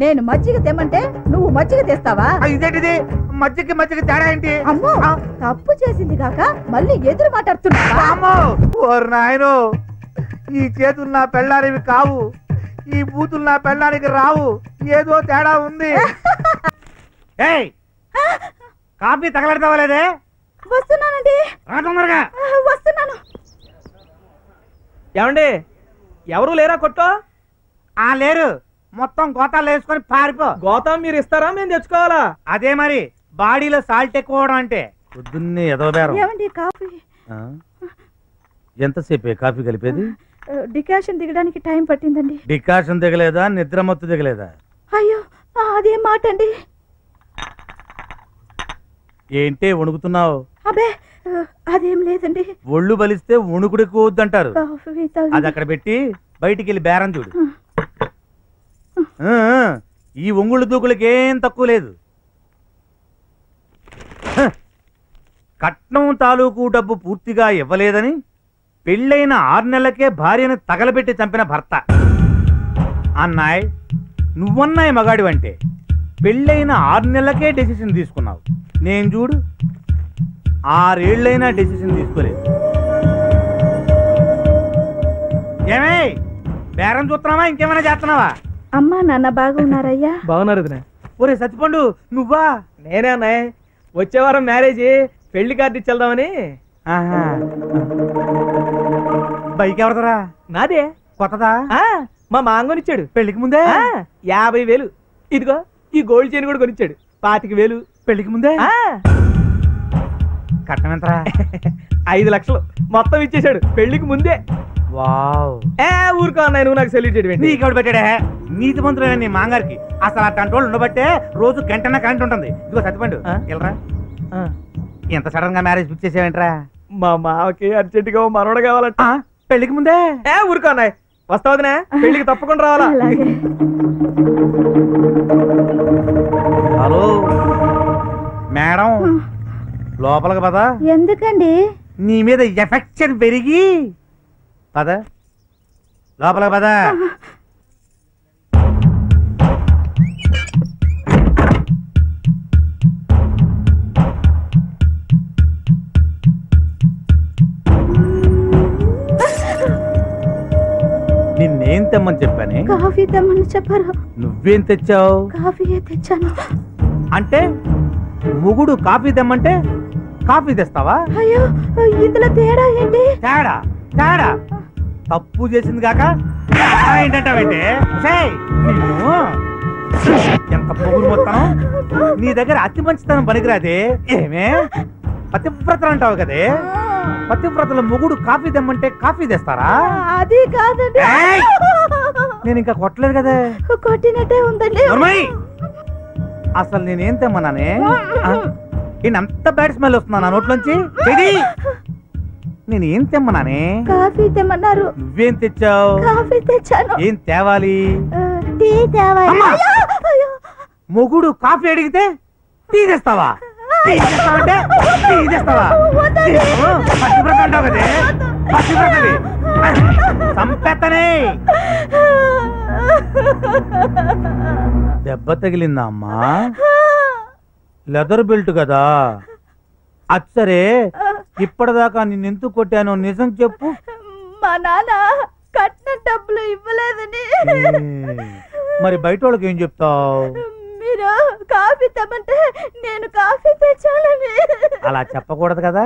నేను మజ్జిగ తెమ్మంటే నువ్వు మజ్జిగ తెస్తావా? ఇదేంటిది? మజ్జిగ మజ్జిగ తేడా ఏంటి? అమ్మో, తప్పు చేసింది కాక మళ్ళీ ఎదురు మాట్లాడుతున్నావా? అమ్మో ఓర్ నాయనో, ఈ చేతులు నా పెళ్ళానివి కావు, ఈ బూతులు నా పెళ్ళానికి రావు, ఏదో తేడా ఉంది. ఏయ్, కాఫీ తగలడతావా లేదే? వస్తున్నానండి. తొందరగా వస్తున్నాను. ఏమండి, ఎవరు లేరా కొట్టో? లేరు, మొత్తం గోతాలు వేసుకొని పారిపో. గోతం మీరు ఇస్తారా, మేము తెచ్చుకోవాలా? అదే మరి బాడీలో సాల్ట్ ఎక్కువ అంటే. పొద్దున్నే ఎదవబేరం. ఏమండి కాఫీ? ఎంతసేపే కాఫీ కలిపేది? డికాషన్ దిగడానికి టైం పట్టిందండి. డికాషన్ దిగలేదా, నిద్ర మత్తు దిగలేదా? అయ్యో, అదేం మాట అండి. ఏంటే వణుకుతున్నావు? అబే, అదేం లేదండి. ఒళ్ళు బలిస్తే వణుకుడు ఎక్కువ వద్దంటారు. కాఫీ తాగి- అది అక్కడ పెట్టి బయటికి వెళ్ళి బేరం చూడు. ఈ ఒంగుళ్ళు దూకులకి ఏం తక్కువ లేదు. కట్నం తాలూకు డబ్బు పూర్తిగా ఇవ్వలేదని పెళ్ళైన 6 నెలలకే భార్యను తగలబెట్టి చంపిన భర్త. అన్నాయ్, నువ్వన్నాయి మగాడివంటే పెళ్ళైన 6 నెలలకే డెసిషన్ తీసుకున్నావు. నేను చూడు 6 ఏళ్ళైనా డెసిషన్ తీసుకోలేదు. ఏమే బేరం చూస్తున్నావా, ఇంకేమైనా చేస్తున్నావా? అమ్మా నాన్న బాగున్నారయ్యా? బాగున్నారు వదినా. ఒరే సత్తిపండు, నువ్వా? నేనే అన్నాయ్, వచ్చే వారం మ్యారేజ్, పెళ్లి కార్డు ఇచ్చేద్దామని. బైక్ ఎవరిదరా? నాదే. కొత్తదా? మా మాంగొనిచ్చాడు పెళ్లికి ముందే. 50,000. ఇదిగో ఈ గోల్డ్ చైన్ కూడా కొనిచ్చాడు 25,000. పెళ్లికి ముందే. కట్నం ఎంతరా? 5 లక్షలు మొత్తం ఇచ్చేశాడు పెళ్లికి ముందే. వావ్. ఊరుకో అన్నాయి, నువ్వు నాకు సెల్యూట్ చేయడం. నీకెవడు పెట్టాడే? నీతి మంత్రులైన నీ మాంగారికి అసలు ఆ కంట్రోల్ ఉండబట్టే రోజు గంటన్న కరెంట్ ఉంటుంది. ఇదిగో సత్తిపండు, వెళ్ళరా. ఎంత సడన్ గా మ్యారేజ్ ఫిక్స్ చేసావేంట్రా? మా మామకి అర్జెంటుగా మనోడు కావాలంట. పెళ్లికి ముందే. ఊరుకో అన్నాయి, వస్తావుదినా? పెళ్లికి తప్పకుండా రావాలా? అలాగే. హలో మేడం, లోపలికి పద. ఎందుకండి? నీ మీద ఎఫెక్షన్ పెరిగి. పద లోపలికి పద. నిన్నేం తెమ్మని చెప్పానే? కాఫీ తెమ్మని చెప్పారు. నువ్వేం తెచ్చావు? కాఫీయే తెచ్చాను. అంటే మొగుడు కాఫీ తెమ్మంటే కాఫీ తెస్తావా? అయ్యో, ఇందులో తేడా ఏంటి? తేడా తేడా తప్పు చేసింది కాక ఏంటంటావంటే? నిన్ను ఎంత పొగురు మొత్తం. నీ దగ్గర అతి మంచితనం పనికిరాదే. ఏమే పతివ్రతలు అంటావు కదే, పతివ్రతల మొగుడు కాఫీ తెమ్మంటే కాఫీ తెస్తారా? అది కాదండి. నేను ఇంకా కొట్టలేదు కదే. కొట్టినట్టే ఉందండి. అసలు నేనేం తెమ్మన్నానే? అంత బ్యాడ్ స్మెల్ వస్తున్నా నా నోట్లోంచి. నేనేం తెమ్మన్నానే? కాఫీ తెమ్మన్నారు. నువ్వేం తెచ్చావు? కాఫీ తెచ్చాను. ఏం తేవాలి? టీ తేవాలి. మొగుడు కాఫీ అడిగితే టీ తెస్తావా? టీ తెస్తావంటే టీ తెస్తావా? పచ్చివ్రత అంటావు కదే, పచ్చివ్రతవి. సంపెత్తనే. దెబ్బ తగిలిందా అమ్మా? లెదర్ బెల్ట్ కదా. అచ్చరే, ఇప్పటిదాకా నిన్నెందుకు కొట్టానో నిజం చెప్పు. మా నాన్న కట్టిన డబ్బులు ఇవ్వలేదని. మరి బయట వాళ్ళకి ఏం చెప్తావు? మీరు కాఫీ తెమ్మంటే నేను కాఫీ తెచ్చానని. అలా చెప్పకూడదు కదా.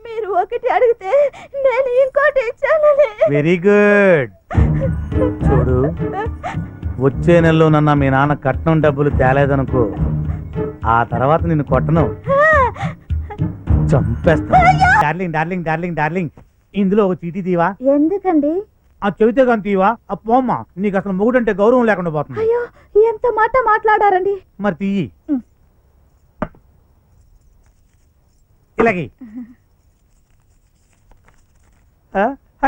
మీరు ఒకటి అడిగితే నేను ఇంకోటి ఇచ్చానని. Very good. చూడు, వచ్చే నెలలో నన్న మీ నాన్న కట్నం డబ్బులు తేలేదనుకో, ఆ తర్వాత నిన్ను కొట్టను, చంపేస్తా. డార్లింగ్ డార్లింగ్ డార్లింగ్ డార్లింగ్, ఇందులో ఒక చీటీ తీవా? ఎందుకండి? ఆ చెబితే కానీ తీవా? ఆ పోమ్మా, నీకు అసలు మొగుడంటే గౌరవం లేకుండా పోతుంది. అయ్యో, ఎంత మాట మాట్లాడారండి. మరి తీయి. ఇలాగే.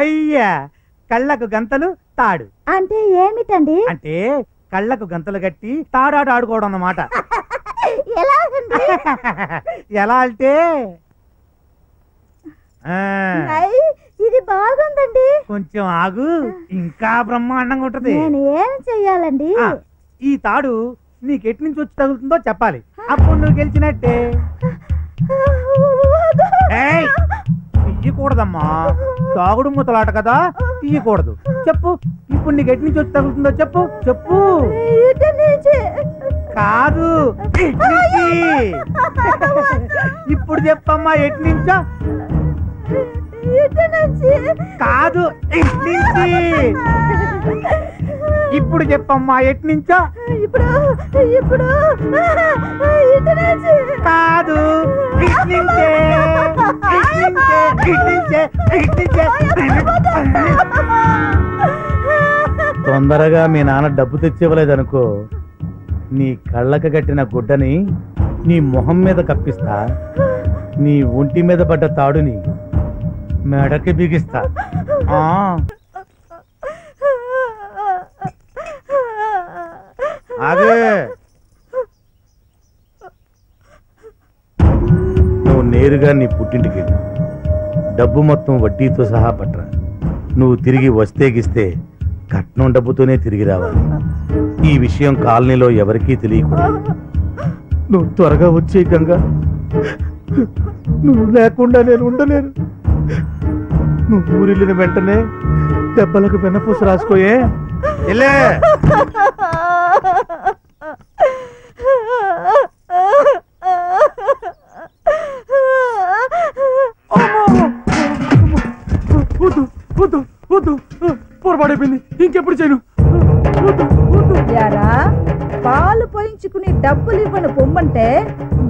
అయ్యా, కళ్ళకు గంతలు తాడు అంటే ఏమిటండి? అంటే కళ్ళకు గంతలు కట్టి తాడాట ఆడుకోవడం అన్నమాట. ఎలా అంటే ఇది బాగుందండి. కొంచెం ఆగు, ఇంకా బ్రహ్మాండంగా ఉంటది. నేను ఏం చెయ్యాలండి? ఈ తాడు నీకెట్టి నుంచి వచ్చి తగులుతుందో చెప్పాలి, అప్పుడు నువ్వు గెలిచినట్టే. ఏయ్, తీయకూడదమ్మా, తాగుడు ముతలాట కదా, తీయకూడదు. చెప్పు, ఇప్పుడు నీకు ఎట్టి నుంచి వచ్చి తగులుతుందో చెప్పు. చెప్పు. ఇటు నుంచి. కాదు, ఇటు నుంచి. ఇప్పుడు చెప్పమ్మా, ఎట్టి నుంచో. ఇటు నుంచి. కాదు, ఇటు నుంచి. ఇప్పుడు చెప్పమ్మా, ఎట్టి నుంచో. ఇప్పుడు ఇప్పుడు ఇటు నుంచి. కాదు, ఇటు నుంచే. ఇటు నుంచే, ఇటు నుంచే, ఇటు నుంచే. తొందరగా మీ నాన్న డబ్బు తెచ్చివ్వలేదనుకో, నీ కళ్ళకు కట్టిన గుడ్డని నీ మొహం మీద కప్పిస్తా, నీ ఒంటి మీద పడ్డ తాడుని మెడకి బిగిస్తా. ఆ, ఆగే. నువ్వు నేరుగా నీ పుట్టింటికి వెళ్ళు. డబ్బు మొత్తం వడ్డీతో సహా పట్రా. నువ్వు తిరిగి వస్తే గిస్తే కట్నం డబ్బుతోనే తిరిగి రావాలి. ఈ విషయం కాలనీలో ఎవరికీ తెలియకూడదు. నువ్వు త్వరగా వచ్చే గంగా, నువ్వు లేకుండా నేను ఉండలేను. నువ్వు ఊరిల్లిన వెంటనే దెబ్బలకు వెన్నపూస రాసుకోయే. వెళ్ళే. వద్దు వద్దు వద్దు, పొరపాటైపోయింది, ఇంకెప్పుడు చేయను. యారా, పాలు పోయించుకుని డబ్బులు ఇవ్వను పొమ్మంటే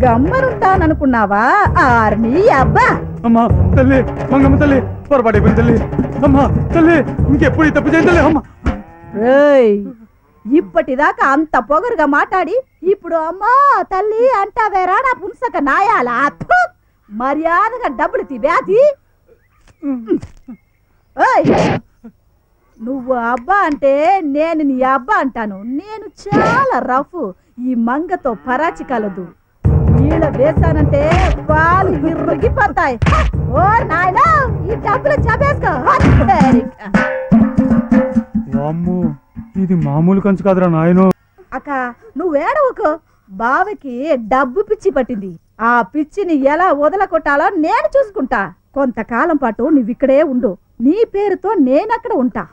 గమ్మనుంటాననుకున్నావా? ఆర్మీ అబ్బా. అమ్మా తల్లి, మంగమ్మ తల్లి, పొరపాటైపోయింది తల్లి. అమ్మా తల్లి, ఇంకెప్పుడు ఈ తప్పు చేయను అమ్మా. రేయ్, ఇప్పటిదాకా అంత పొగరుగా మాట్లాడి ఇప్పుడు అమ్మా తల్లి అంటావేరా నా పుంసక నాయాలా? థు! మర్యాదగా డబ్బులు తివ్యాది. నువ్వు అబ్బా అంటే నేను నీ అబ్బా అంటాను. నేను చాలా రఫ్, ఈ మంగతో పరాచి కలదు. నీళ్ళ వేసానంటే పాలు విరిగిపోతాయి. ఓ నాయనా, ఈ డబ్బులు చంపేసుకో. అమ్మో, ఇది మామూలు కంచు కాదురా నాయనో. అక్క నువ్వేడవకు, బావకి డబ్బు పిచ్చి పట్టింది. ఆ పిచ్చిని ఎలా వదలకొట్టాలో నేను చూసుకుంటా. కొంతకాలం పాటు నువ్విక్కడే ఉండు, నీ పేరుతో నేనక్కడ ఉంటా.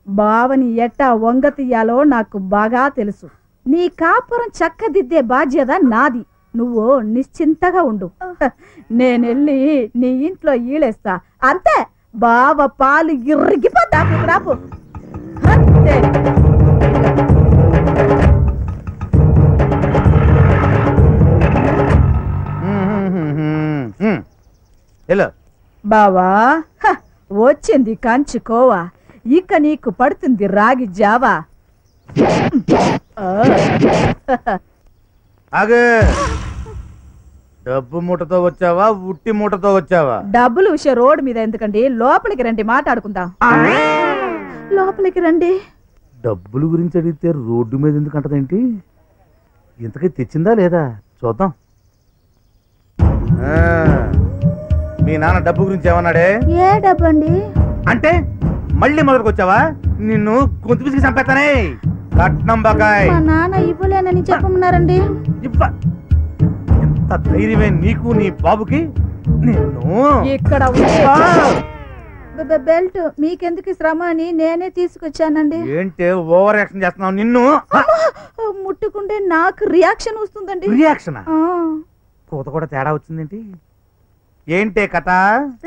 బావని ఎట్టా వంగ తీయాలో నాకు బాగా తెలుసు. నీ కాపురం చక్కదిద్దే బాధ్యత నాది. నువ్వు నిశ్చింతగా ఉండు. నేనెళ్ళి నీ ఇంట్లో ఈలేస్తా, అంతే. బావ పాలు ఇరిగిపోతా. అంతే. బావా, వచ్చింది కంచుకోవా, ఇక నీకు పడుతుంది రాగి జావా. ఆగే. డబ్బు మూటతో వచ్చావా, ఉట్టి మూటతో వచ్చావా? డబ్బులు విషయం రోడ్డు మీద ఎందుకండి, లోపలికి రండి, మాట్లాడుకుందాం. లోపలికి రండి. డబ్బుల గురించి అడిగితే రోడ్డు మీద ఎందుకు అంటదేంటి? ఇంతకీ తెచ్చిందా లేదా చూద్దాం. మీ నాన్న డబ్బు గురించి ఏమన్నాడే? ఏ డబ్బు అండి? అంటే మళ్ళీ మొదలుకు వచ్చావా? నిన్ను గొంతు పిసికి చంపేస్తానే. కట్నం బకాయ్ మా నాన్న ఇవ్వలేనని చెప్పమన్నారండి. ఎంత ధైర్యమే నీకు నీ బాబుకి? నిన్ను ఇక్కడ బెల్ట్ మీకెందుకు శ్రమ అని నేనే తీసుకొచ్చానండి. ఏంటి ఓవర్ యాక్షన్ చేస్తున్నావు? నిన్ను ముట్టుకుంటే నాకు రియాక్షన్ వస్తుందండి. రియాక్షన్? కూత కూడా తేడా వచ్చిందేంటి? ఏంటే కథ?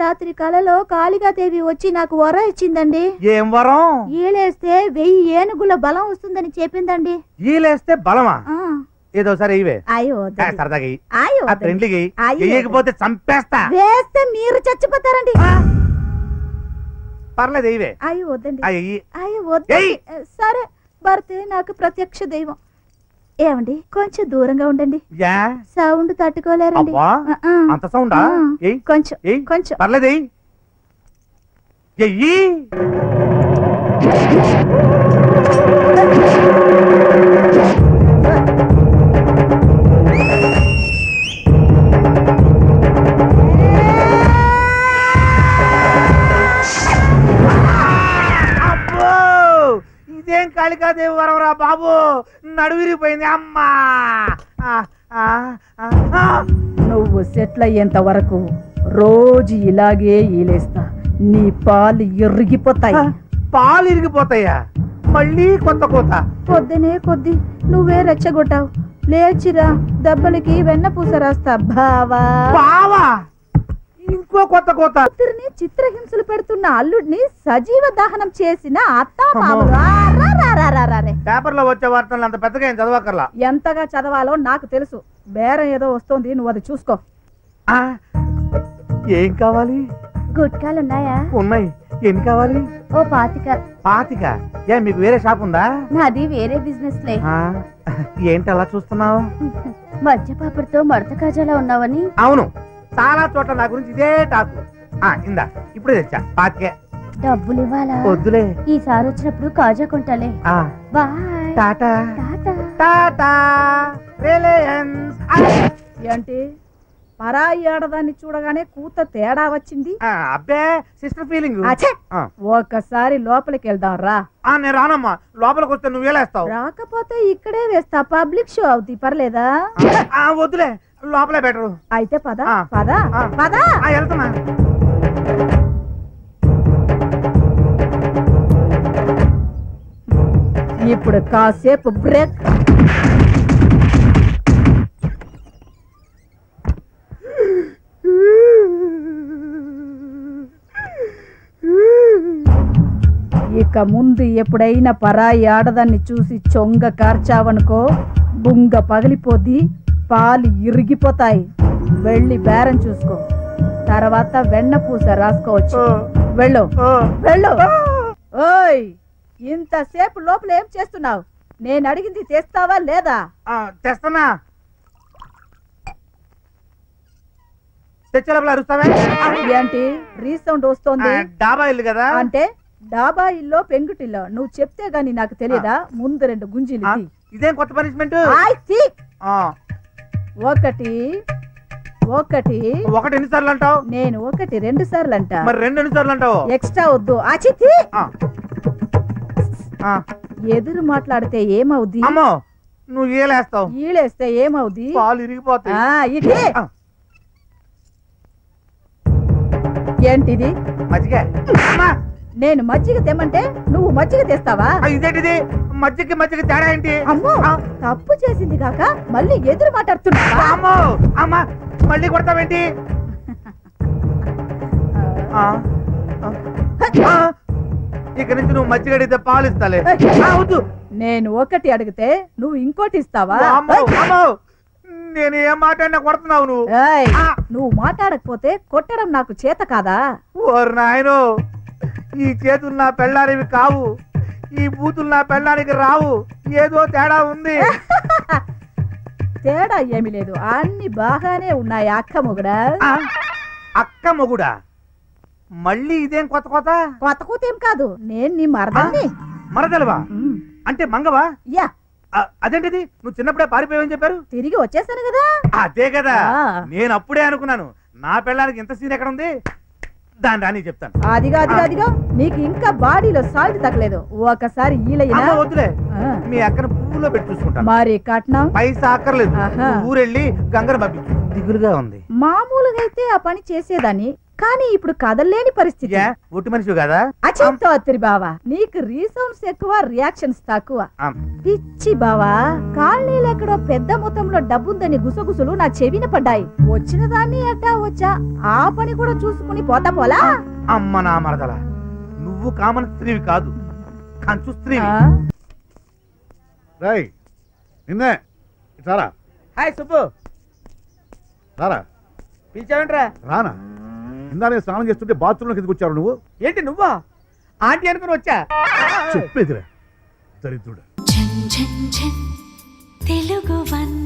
రాత్రి కలలో కాళికాదేవి వచ్చి నాకు వరం ఇచ్చిందండి. ఏం వరం? ఈలేస్తే 1000 ఏనుగుల బలం వస్తుందని చెప్పిందండి. ఈలేస్తే బలమా? ఏదో సరే ఇవే. అయ్యో సరదాగా అయ్యో ఫ్రెండ్లీకి వేయకపోతే చంపేస్తా. వేస్తే మీరు చచ్చిపోతారండి. పర్లేదు ఇవే. అయ్యో వద్దండి. అయ్యి అయ్యో వద్దండి. సరే, భర్తే నాకు ప్రత్యక్ష దైవం. ఏమండి, కొంచెం దూరంగా ఉండండి. సౌండ్ తట్టుకోలేరండి. అంత సౌండా? కొంచెం కొంచెం. పర్లేదు. ఇదేం కాళికాదేవి వరవరా బాబు, నడువిరిపోయింది అమ్మా. ఆ, ఆ, ఆ, ఆ. నువ్వు సెటిల్ అయ్యేంత వరకు రోజు ఇలాగే ఈలేస్తా, నీ పాలు ఎరిగిపోతాయి. పాలు ఇరిగిపోతాయా? మళ్ళీ కొత్త కోత? పొద్దునే కొద్ది నువ్వే రెచ్చగొట్టావు. లేచిరా, దెబ్బలకి వెన్నపూస రాస్తా బావా. బావా, ఇంకో కొత్త కోత? కూతురిని చిత్రహింసలు పెడుతున్న అల్లుడిని సజీవ దహనం చేసిన అత్త అమ్మో. మామలు. పేపర్లో వచ్చే వార్తలు అంత పెద్దగా ఏం చదవక్కర్లా. ఎంతగా చదవాలో నాకు తెలుసు. బేరం ఏదో వస్తోంది, నువ్వు అది చూసుకో. ఆ, ఏం కావాలి? గుట్కాలున్నాయా? ఉన్నాయి. ఎన్ని కావాలి? ఓ 25. 25? ఏ, మీకు వేరే షాప్ ఉందా? నాది వేరే బిజినెస్ లే. ఆ, ఏంటి అలా చూస్తున్నావు? మధ్యపాపడితో మడత కాజాలా ఉన్నావని. అవును, చాలా చోట్ల నా గురించి ఇదే టాకు. ఇందా ఇప్పుడే తెచ్చా 25. డబ్బులు ఇవ్వాలా? వద్దులే, ఈసారి వచ్చినప్పుడు కాజా కొంటాలే. బాయ్. టాటా టాటా. టాటా రిలయన్స్. ఏంటి పరాయి ఆడదాన్ని చూడగానే కూత తేడా వచ్చింది? అబ్బే, సిస్టర్ ఫీలింగ్. అచ్చే! ఒక్కసారి లోపలికి వెళ్దాం రా. నేను రానమ్మా, లోపలికి వస్తే నువ్వేలేస్తావు. రాకపోతే ఇక్కడే వేస్తా, పబ్లిక్ షో అవుతుంది, పర్లేదా? వద్దులే, లోపలే బెటరు. అయితే పద ఆ. పద ఆ. పద. వెళ్తున్నా. ఇప్పుడు కాసేపు బ్రేక్. ఇక ముందు ఎప్పుడైనా పరాయి ఆడదాన్ని చూసి చొంగ కార్చావనుకో, బుంగ పగిలిపోద్ది, పాలు ఇరిగిపోతాయి. వెళ్ళి బేరం చూసుకో, తర్వాత వెన్నపూస రాసుకోవచ్చు. వెళ్ళు వెళ్ళు. ఓయ్, ఇంతసేపు లోపల ఏం చేస్తున్నావు? నేను అడిగింది తెస్తావా లేదా? తెస్తున్నా. తెచ్చే లోపల అరుస్తావే? ఏంటి రీసౌండ్ వస్తోంది? డాబా ఇల్లు కదా. అంటే డాబా ఇల్లో పెంకుటిల్లో నువ్వు చెప్తే గాని నాకు తెలియదా? ముందు 2 గుంజీలు తీ. ఇదేం కొత్త పనిష్మెంట్? తీ. ఒకటి ఒకటి ఒకటి ఎన్నిసార్లు అంటావు? నేను 1 2 సార్లు అంట. మరి 2 ఎన్నిసార్లు అంటావు? ఎక్స్ట్రా వద్దు. ఆచితి ఆ. ఎదురు మాట్లాడితే ఏమవుద్ది? అమ్మో, నువ్వు ఏలేస్తావు. ఈలేస్తే ఏమవుద్ది? పాలు ఇరిగిపోతాయి. ఇదే ఏంటిది? మజ్జిగ. నేను మజ్జిగ తెమ్మంటే నువ్వు మజ్జిగ తెస్తావా? ఇదేంటిది? మజ్జిగ తేడా ఏంటి? అమ్మో, తప్పు చేసింది కాక మళ్ళీ ఎదురు మాట్లాడుతున్నా. అమ్మో, అమ్మా, మళ్ళీ కొడతావేంటి? ఇక నుంచి నువ్వు మజ్జిగ అడిగితే పాలు ఇస్తాలే. వద్దు. నేను 1 అడిగితే నువ్వు ఇంకోటి ఇస్తావా? నేను ఏం మాట్లాడినా కొడుతున్నావు నువ్వు. నువ్వు మాట్లాడకపోతే కొట్టడం నాకు చేత కాదా? ఓరు నాయనో, ఈ చేతులు నా పెళ్ళానివి కావు, ఈ బూతులు నా పెళ్ళానికి రావు. ఏదో తేడా ఉంది. తేడా ఏమి లేదు, అన్ని బాగానే ఉన్నాయి. అక్క మొగుడా? అక్క మొగుడా? మళ్ళీ ఇదేం కొత్త కొత్త? కొత్త కూత ఏం కాదు, నేను నీ మరదల్ని. మరదలవా? అంటే మంగవా? యా. అదేంటిది? నువ్వు చిన్నప్పుడే పారిపోయావని చెప్పారు. తిరిగి వచ్చేసాను కదా. అదే కదా, నేను అప్పుడే అనుకున్నాను. నా పెళ్ళానికి ఇంత సీన్ ఎక్కడ ఉంది? దాని రాని చెప్తాను. అదిగా నీకు ఇంకా బాడీలో సాల్ట్ తగ్గలేదు. ఒకసారి ఈలయ్యనా? వద్దులే, మీ అక్కను పువ్వులో పెట్టి చూసుకుంటాను. మరి కట్నం పైసా అక్కర్లేదు. ఊరెళ్ళి గంగర పంపించు. దిగులుగా ఉంది. మామూలుగా అయితే ఆ పని చేసేదాన్ని, కానీ ఇప్పుడు కదలలేని పరిస్థితి. ఒట్టి మనిషి కదా. అచింతో అత్తిరి బావా, నీకు రీసౌండ్స్ ఎక్కువ, రియాక్షన్స్ తక్కువ. పిచ్చి బావా, కాలనీలో ఎక్కడో పెద్ద మొత్తంలో డబ్బుందని గుసగుసలు నా చెవిన పడ్డాయి. వచ్చిన దాన్ని అట్టా వచ్చా, ఆ పని కూడా చూసుకుని పోతా పోలా. అమ్మ నా మరదల, నువ్వు కామన్ స్త్రీవి కాదు, కంచు స్త్రీవి. రై నిన్నే సారా. హాయ్ సుబ్బు. రారా. పిలిచావంట్రా? రానా? ఇందా నేను స్నానం చేస్తుంటే బాత్రూంలో కిందకు వచ్చావు నువ్వు. ఏంటి నువ్వా? ఆంటీ అనుకుని వచ్చా. చెప్పేదిరా దరిద్రుడు. తెలుగు వన్